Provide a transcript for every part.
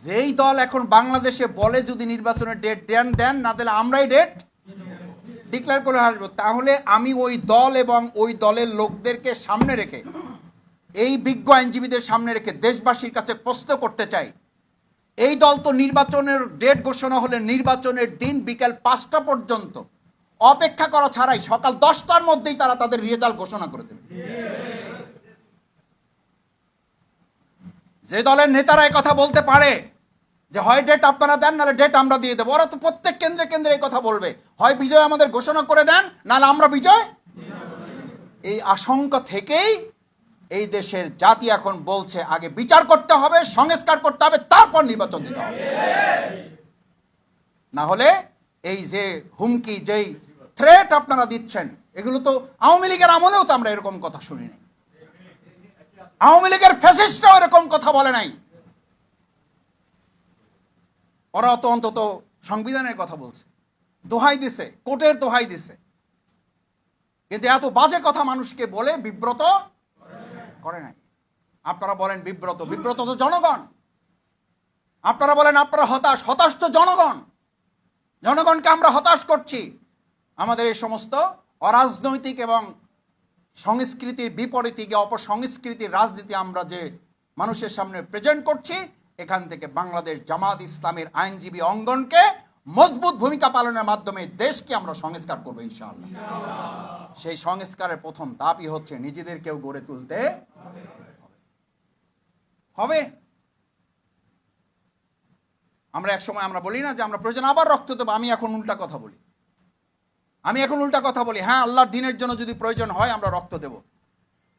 যেই দল এখন বাংলাদেশে বলে যদি নির্বাচনের ডেট দেন না দিলে আমরাই ডেট ডিক্লেয়ার করে আসবো, তাহলে আমি ওই দল এবং ওই দলের লোকদেরকে সামনে রেখে, এই বিজ্ঞ আইনজীবীদের সামনে রেখে দেশবাসীর কাছে প্রশ্ন করতে চাই, এই দল তো নির্বাচনের ডেট ঘোষণা হলে নির্বাচনের দিন বিকেল 5টা পর্যন্ত অপেক্ষা করা ছাড়াই সকাল 10টার মধ্যেই তারা তাদের রেজাল্ট ঘোষণা করে দেবে। যে দলের নেতারা এই কথা বলতে পারে যে হয় ডেট আপনারা দেন নাহলে ডেট আমরা দিয়ে দেবো, ওরা তো প্রত্যেক কেন্দ্রে কেন্দ্রে এই কথা বলবে, হয় বিজয় আমাদের ঘোষণা করে দেন নাহলে আমরা বিজয়। এই আশঙ্কা থেকেই এই দেশের জাতি এখন বলছে আগে বিচার করতে হবে, সংস্কার করতে হবে, তারপর নির্বাচন দিতে হবে। না হলে এই যে হুমকি, যেই থ্রেট আপনারা দিচ্ছেন, এগুলো তো আওয়ামী লীগের আমলেও তো আমরা এরকম কথা শুনিনি। আওয়ামী লীগের ফ্যাসিস্টরাও এরকম কথা বলে নাই। ওরা তো অন্তত সংবিধানের কথা বলছে, দোহাই দিছে, কোর্টের দোহাই দিছে, কিন্তু এত বাজে কথা মানুষকে বলে বিব্রত করে নাই। আপনারা বলেন বিব্রত, বিব্রত তো জনগণ। আপনারা বলেন আপনারা হতাশ, হতাশ তো জনগণ। জনগণকে আমরা হতাশ করছি। আমাদের এই সমস্ত অরাজনৈতিক এবং সংস্কৃতির বিপরীতে গিয়ে অপসংস্কৃতির রাজনীতি আমরা যে মানুষের সামনে প্রেজেন্ট করছি, এখান থেকে বাংলাদেশ জামাত ইসলামের আইনজীবী অঙ্গনকে মজবুত ভূমিকা পালনের মাধ্যমে দেশকে আমরা সংস্কার করবো ইনশাআল্লাহ। সেই সংস্কারের প্রথম ধাপই হচ্ছে নিজেদেরকেও গড়ে তুলতে হবে। আমরা এক সময় আমরা বলি না যে আমরা প্রয়োজন আবার রক্ত দেবো, আমি এখন উল্টা কথা বলি, হ্যাঁ আল্লাহর দিনের জন্য যদি প্রয়োজন হয় আমরা রক্ত দেব,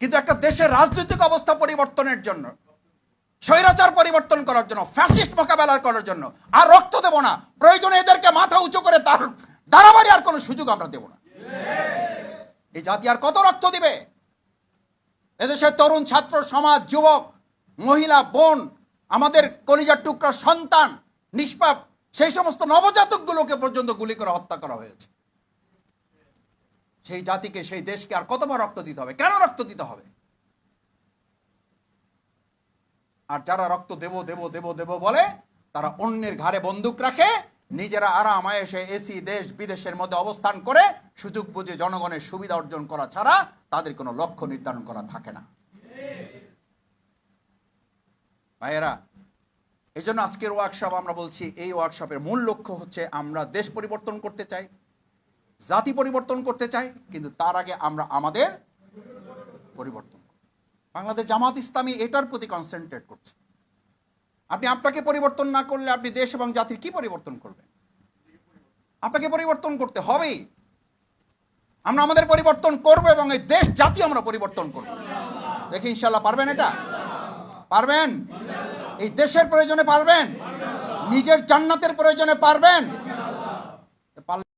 কিন্তু একটা দেশের রাজনৈতিক অবস্থা পরিবর্তনের জন্য, স্বৈরাচার পরিবর্তন করার জন্য, ফ্যাসিস্ট মোকাবেলা করার জন্য আর রক্ত দেব না। প্রয়োজনে এদেরকে মাথা উঁচু করে দাঁড়াবাড়ি আর কোনো সুযোগ আমরা দেব না। এই জাতি আর কত রক্ত দিবে? এদেশের তরুণ ছাত্র সমাজ, যুবক, মহিলা, বোন, আমাদের কলিজার টুকরা সন্তান, নিষ্পাপ সেই সমস্ত নবজাতকগুলোকে পর্যন্ত গুলি করে হত্যা করা হয়েছে। সেই জাতিকে, সেই দেশকে আর কতবার রক্ত দিতে হবে? কেন রক্ত দিতে হবে? আর যারা রক্ত দেব দেব দেব দেব বলে, তারা অন্যের ঘাড়ে বন্দুক রাখে, নিজেরা আরাম আয়েশে এসি দেশ বিদেশের মধ্যে অবস্থান করে সুযোগ বুঝে জনগণের সুবিধা অর্জন করা ছাড়া তাদের কোনো লক্ষ্য নির্ধারণ করা থাকে না। ভাইয়েরা, এই জন্য আজকের ওয়ার্কশপ আমরা বলছি, এই ওয়ার্কশপের মূল লক্ষ্য হচ্ছে আমরা দেশ পরিবর্তন করতে চাই, জাতি পরিবর্তন করতে চাই, কিন্তু তার আগে আমরা আমাদের পরিবর্তন। বাংলাদেশ জামাত ইসলামী এটার প্রতি কনসেন্ট্রেট করছে। আপনি আপনাকে পরিবর্তন না করলে আপনি দেশ এবং জাতির কি পরিবর্তন করবেন? আপনাকে পরিবর্তন করতে হবেই। আমরা আমাদের পরিবর্তন করব এবং এই দেশ জাতি আমরা পরিবর্তন করব। দেখি ইনশাআল্লাহ পারবেন? এটা পারবেন? এই দেশের প্রয়োজনে পারবেন? নিজের জান্নাতের প্রয়োজনে পারবেন?